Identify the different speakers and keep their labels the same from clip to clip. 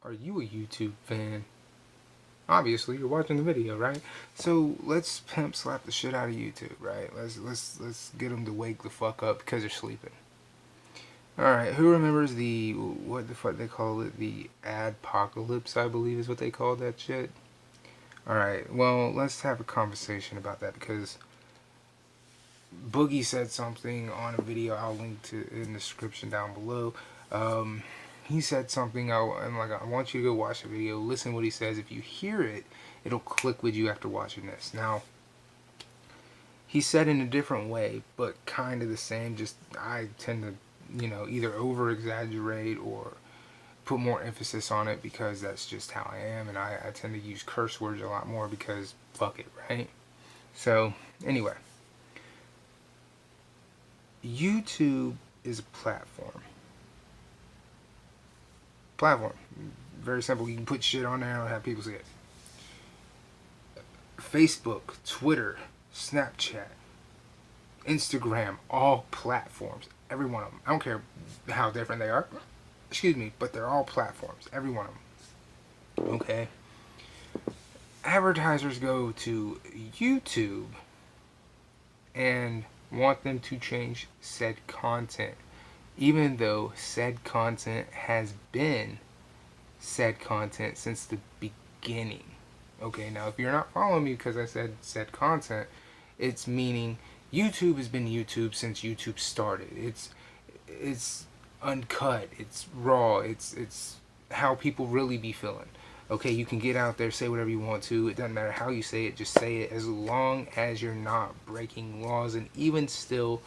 Speaker 1: Are you a YouTube fan? Obviously, you're watching the video, right? So let's pimp slap the shit out of YouTube, right? Let's get them to wake the fuck up because they're sleeping. All right, who remembers the what the fuck they call it? The adpocalypse, I believe, is what they call that shit. All right, well, let's have a conversation about that because Boogie said something on a video I'll link to in the description down below. He said something. I'm like, I want you to go watch the video, listen to what he says. If you hear it, it'll click with you after watching this. Now, he said in a different way, but kind of the same. Just I tend to, either over exaggerate or put more emphasis on it because that's just how I am, and I tend to use curse words a lot more because fuck it, right? So, anyway, YouTube is a platform. Very simple. You can put shit on there and have people see it. Facebook, Twitter, Snapchat, Instagram, all platforms. Every one of them. I don't care how different they are. Excuse me, but they're all platforms. Every one of them. Okay? Advertisers go to YouTube and want them to change said content, even though said content has been said content since the beginning. Okay, now if you're not following me because I said content, it's meaning YouTube has been YouTube since YouTube started. It's uncut, it's raw, it's how people really be feeling. Okay, you can get out there, say whatever you want to. It doesn't matter how you say it, just say it as long as you're not breaking laws. And even still,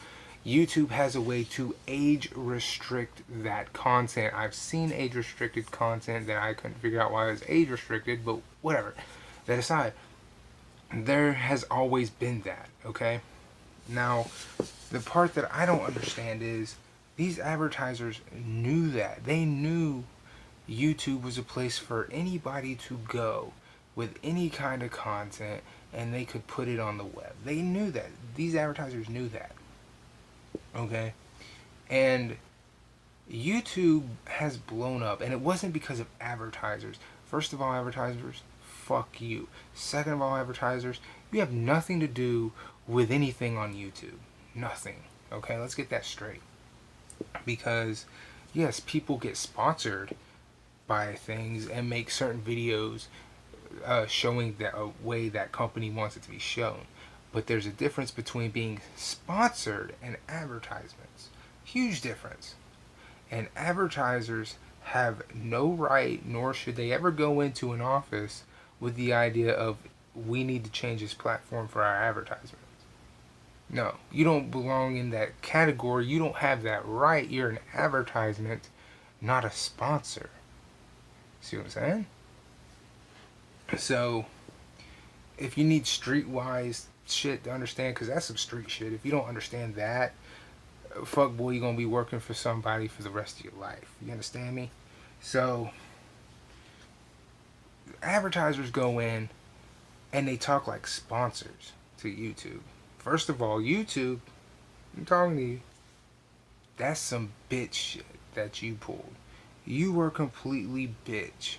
Speaker 1: YouTube has a way to age restrict that content. I've seen age restricted content that I couldn't figure out why it was age restricted, but whatever. That aside, there has always been that, okay? Now, the part that I don't understand is these advertisers knew that. They knew YouTube was a place for anybody to go with any kind of content and they could put it on the web. They knew that. These advertisers knew that. Okay? And YouTube has blown up, and it wasn't because of advertisers. First of all, advertisers, fuck you. Second of all, advertisers, you have nothing to do with anything on YouTube. Nothing. Okay? Let's get that straight. Because, yes, people get sponsored by things and make certain videos showing that a way that company wants it to be shown. But there's a difference between being sponsored and advertisements. Huge difference. And advertisers have no right, nor should they ever go into an office with the idea of, we need to change this platform for our advertisements. No, you don't belong in that category. You don't have that right. You're an advertisement, not a sponsor. See what I'm saying? So, if you need streetwise shit to understand, because that's some street shit. If you don't understand that, fuck boy, you're going to be working for somebody for the rest of your life. You understand me? So, advertisers go in and they talk like sponsors to YouTube. First of all, YouTube, I'm talking to you, that's some bitch shit that you pulled. You were completely bitch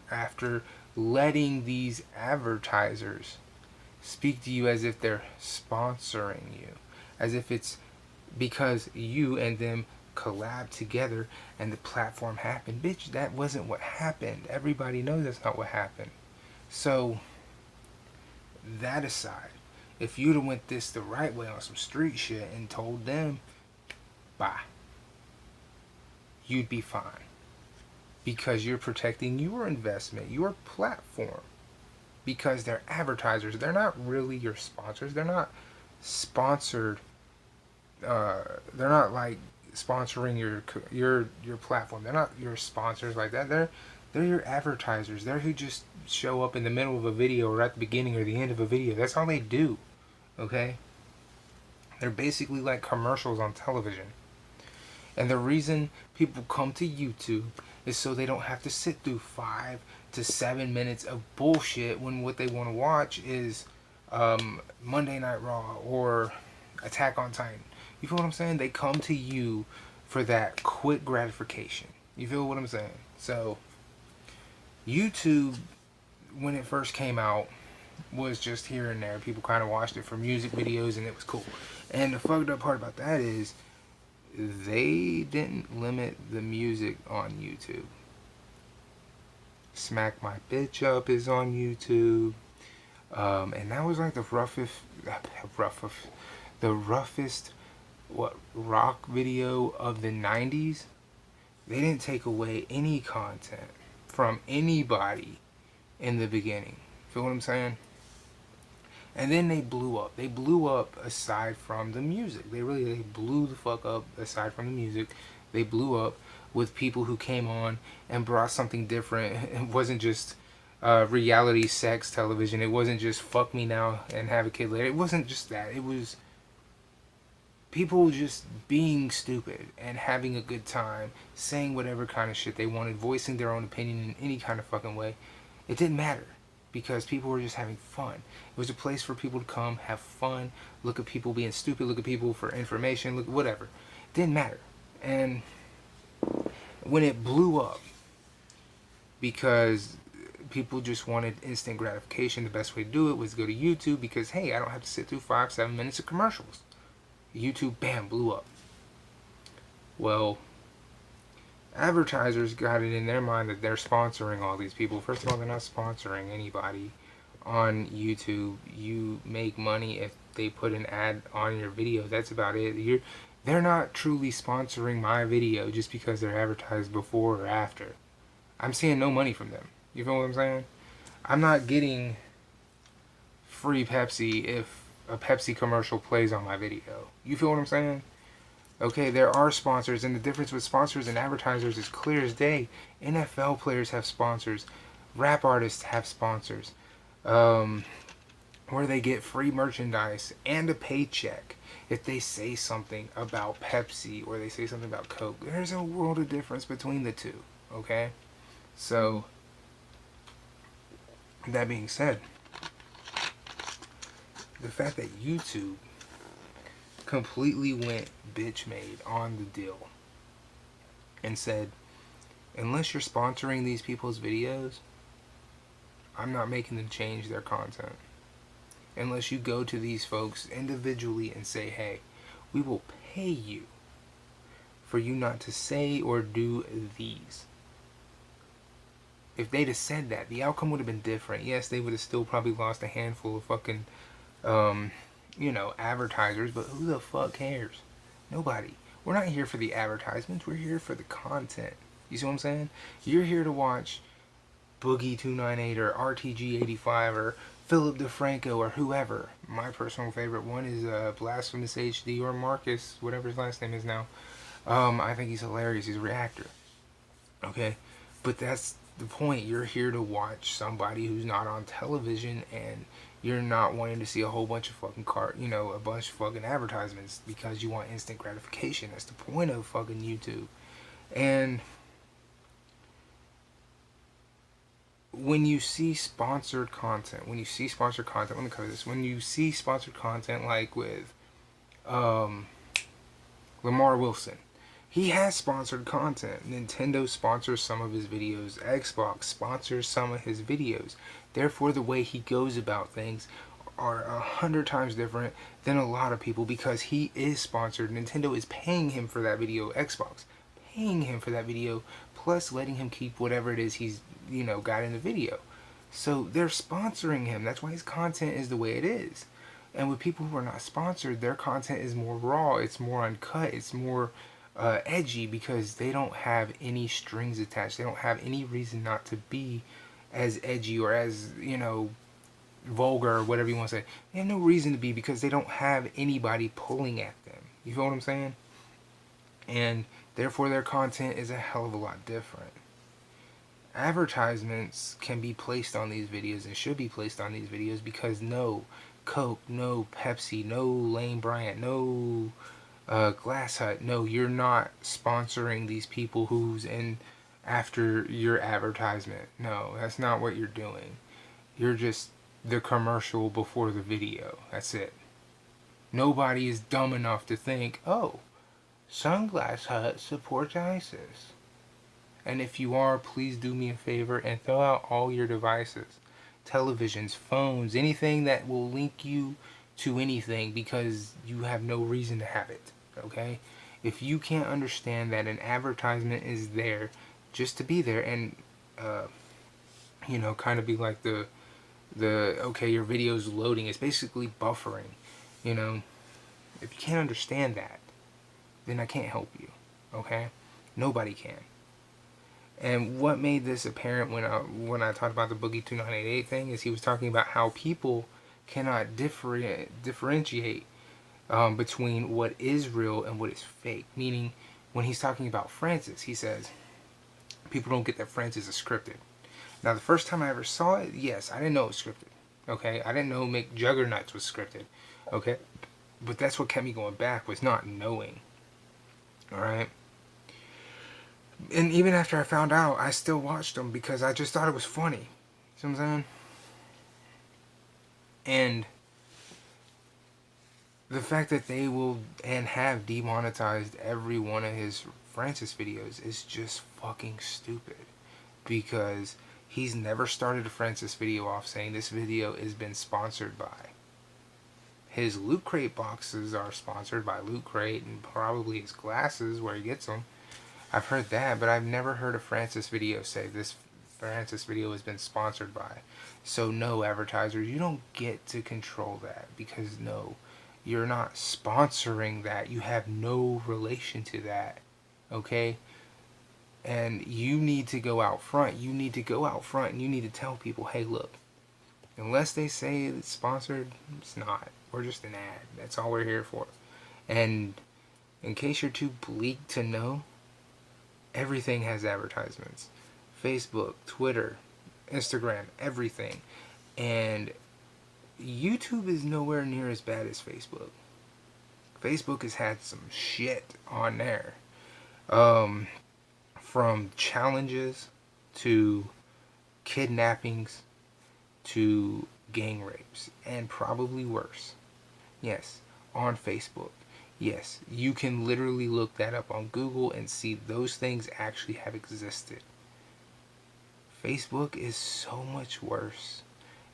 Speaker 1: after letting these advertisers speak to you as if they're sponsoring you, as if it's because you and them collab together and the platform happened. Bitch, that wasn't what happened. Everybody knows that's not what happened. So, that aside, if you'd have went this the right way on some street shit and told them, bye, you'd be fine. Because you're protecting your investment, your platform. Because they're advertisers. They're not really your sponsors. They're not sponsored. They're not like sponsoring your platform. They're not your sponsors like that. They're your advertisers. They're who just show up in the middle of a video or at the beginning or the end of a video. That's all they do. Okay? They're basically like commercials on television. And the reason people come to YouTube is so they don't have to sit through 5 to 7 minutes of bullshit when what they want to watch is Monday Night Raw or Attack on Titan. You feel what I'm saying? They come to you for that quick gratification. You feel what I'm saying? So, YouTube, when it first came out, was just here and there. People kind of watched it for music videos and it was cool. And the fucked up part about that is they didn't limit the music on YouTube. Smack My Bitch Up is on YouTube. And that was like the roughest what rock video of the 90s. They didn't take away any content from anybody in the beginning. Feel what I'm saying? And then they blew up. They blew up aside from the music. They blew the fuck up aside from the music. They blew up with people who came on and brought something different. It wasn't just reality sex television. It wasn't just fuck me now and have a kid later. It wasn't just that. It was people just being stupid and having a good time, saying whatever kind of shit they wanted, voicing their own opinion in any kind of fucking way. It didn't matter because people were just having fun. It was a place for people to come, have fun, look at people being stupid, look at people for information, look whatever. It didn't matter. And when it blew up, because people just wanted instant gratification, the best way to do it was go to YouTube because, hey, I don't have to sit through 5-7 minutes of commercials. YouTube, bam, blew up. Well, advertisers got it in their mind that they're sponsoring all these people. First of all, they're not sponsoring anybody on YouTube. You make money if they put an ad on your video. That's about it. They're not truly sponsoring my video just because they're advertised before or after. I'm seeing no money from them. You feel what I'm saying? I'm not getting free Pepsi if a Pepsi commercial plays on my video. You feel what I'm saying? Okay, there are sponsors, and the difference with sponsors and advertisers is clear as day. NFL players have sponsors. Rap artists have sponsors. Where they get free merchandise and a paycheck if they say something about Pepsi or they say something about Coke. There's a world of difference between the two, okay? So, that being said, the fact that YouTube completely went bitch made on the deal and said, unless you're sponsoring these people's videos, I'm not making them change their content. Unless you go to these folks individually and say, hey, we will pay you for you not to say or do these. If they'd have said that, the outcome would have been different. Yes, they would have still probably lost a handful of fucking advertisers, but who the fuck cares? Nobody. We're not here for the advertisements, we're here for the content. You see what I'm saying? You're here to watch Boogie 298 or RTG 85 or Philip DeFranco or whoever. My personal favorite one is Blasphemous HD or Marcus, whatever his last name is now. I think he's hilarious. He's a reactor. Okay? But that's the point. You're here to watch somebody who's not on television, and you're not wanting to see a whole bunch of fucking a bunch of fucking advertisements because you want instant gratification. That's the point of fucking YouTube. And when you see sponsored content, let me cover this. When you see sponsored content like with Lamar Wilson, he has sponsored content. Nintendo sponsors some of his videos. Xbox sponsors some of his videos. Therefore, the way he goes about things are 100 times different than a lot of people because he is sponsored. Nintendo is paying him for that video. Xbox paying him for that video, plus letting him keep whatever it is he's got in the video. So they're sponsoring him. That's why his content is the way it is. And with people who are not sponsored, their content is more raw. It's more uncut. It's more edgy because they don't have any strings attached. They don't have any reason not to be as edgy or as vulgar or whatever you want to say. They have no reason to be because they don't have anybody pulling at them. You feel what I'm saying? And therefore their content is a hell of a lot different. Advertisements can be placed on these videos and should be placed on these videos because no Coke, no Pepsi, no Lane Bryant, no Glass Hut. No, you're not sponsoring these people who's in after your advertisement. No, that's not what you're doing. You're just the commercial before the video. That's it. Nobody is dumb enough to think, oh, Sunglass Hut supports ISIS. And if you are, please do me a favor and throw out all your devices, televisions, phones, anything that will link you to anything, because you have no reason to have it. Okay? If you can't understand that an advertisement is there just to be there, and uh, kind of be like the okay, your video's loading, it's basically buffering. You know, if you can't understand that, then I can't help you. Okay? Nobody can. And what made this apparent when I talked about the Boogie 2988 thing is he was talking about how people cannot differentiate between what is real and what is fake. Meaning, when he's talking about Francis, he says people don't get that Francis is scripted. Now, the first time I ever saw it, yes, I didn't know it was scripted. Okay, I didn't know Make Juggernauts was scripted. Okay, but that's what kept me going back, was not knowing. All right. And even after I found out, I still watched them because I just thought it was funny. See what I'm saying? And the fact that they will and have demonetized every one of his Francis videos is just fucking stupid. Because he's never started a Francis video off saying this video has been sponsored by. His Loot Crate boxes are sponsored by Loot Crate, and probably his glasses where he gets them. I've heard that, but I've never heard a Francis video say this Francis video has been sponsored by. So no, advertisers, you don't get to control that, because no, you're not sponsoring that. You have no relation to that. Okay? And you need to go out front. You need to go out front and you need to tell people, hey, look, unless they say it's sponsored, it's not. We're just an ad. That's all we're here for. And in case you're too bleak to know, everything has advertisements. Facebook, Twitter, Instagram, everything. And YouTube is nowhere near as bad as Facebook. Facebook has had some shit on there. From challenges to kidnappings to gang rapes, and probably worse. Yes, on Facebook. Yes, you can literally look that up on Google and see those things actually have existed. Facebook is so much worse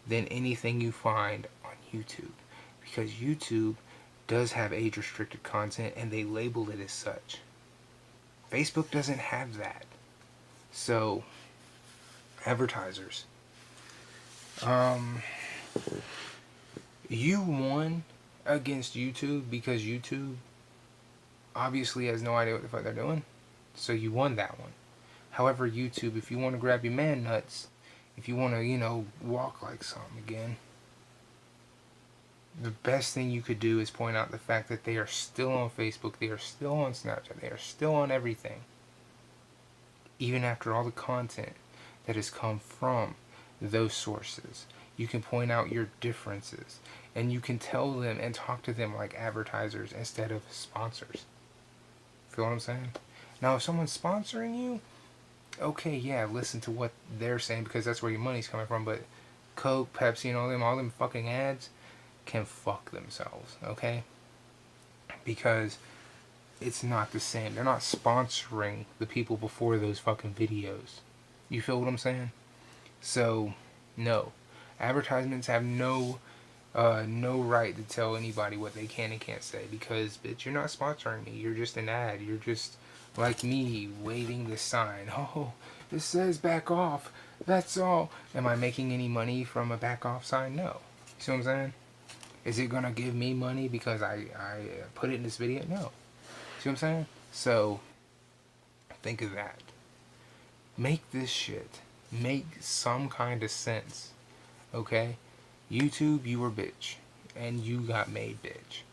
Speaker 1: than anything you find on YouTube, because YouTube does have age restricted content and they label it as such. Facebook doesn't have that. So, advertisers, you won against YouTube because YouTube obviously has no idea what the fuck they're doing. So you won that one. However, YouTube, if you want to grab your man nuts, if you want to, walk like something again, the best thing you could do is point out the fact that they are still on Facebook, they are still on Snapchat, they are still on everything. Even after all the content that has come from those sources, you can point out your differences, and you can tell them and talk to them like advertisers instead of sponsors. Feel what I'm saying? Now, if someone's sponsoring you, okay, yeah, listen to what they're saying, because that's where your money's coming from. But Coke, Pepsi, and all them fucking ads can fuck themselves, okay? Because it's not the same. They're not sponsoring the people before those fucking videos. You feel what I'm saying? So, no. Advertisements have no right to tell anybody what they can and can't say, because, bitch, you're not sponsoring me. You're just an ad. You're just like me waving this sign. Oh, it says back off. That's all. Am I making any money from a back off sign? No. You see what I'm saying? Is it gonna give me money because I put it in this video? No. See what I'm saying? So, think of that. Make this shit make some kind of sense. Okay? YouTube, you were bitch. And you got made bitch.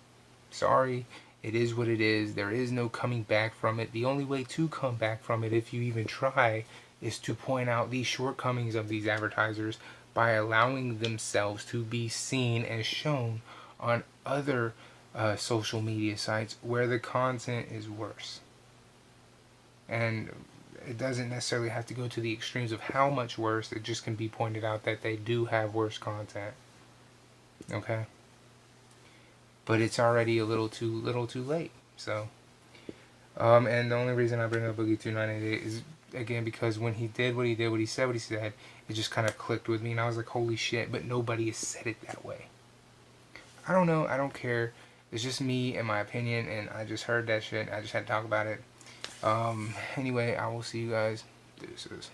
Speaker 1: Sorry. It is what it is. There is no coming back from it. The only way to come back from it, if you even try, is to point out these shortcomings of these advertisers by allowing themselves to be seen and shown on other social media sites where the content is worse. And it doesn't necessarily have to go to the extremes of how much worse. It just can be pointed out that they do have worse content. Okay? But it's already a little too late. So, and the only reason I bring up Boogie 2988 is again, because when he did what he did, what he said, it just kind of clicked with me, and I was like, holy shit! But nobody has said it that way. I don't know. I don't care. It's just me and my opinion, and I just heard that shit. I just had to talk about it. Anyway, I will see you guys. Deuces.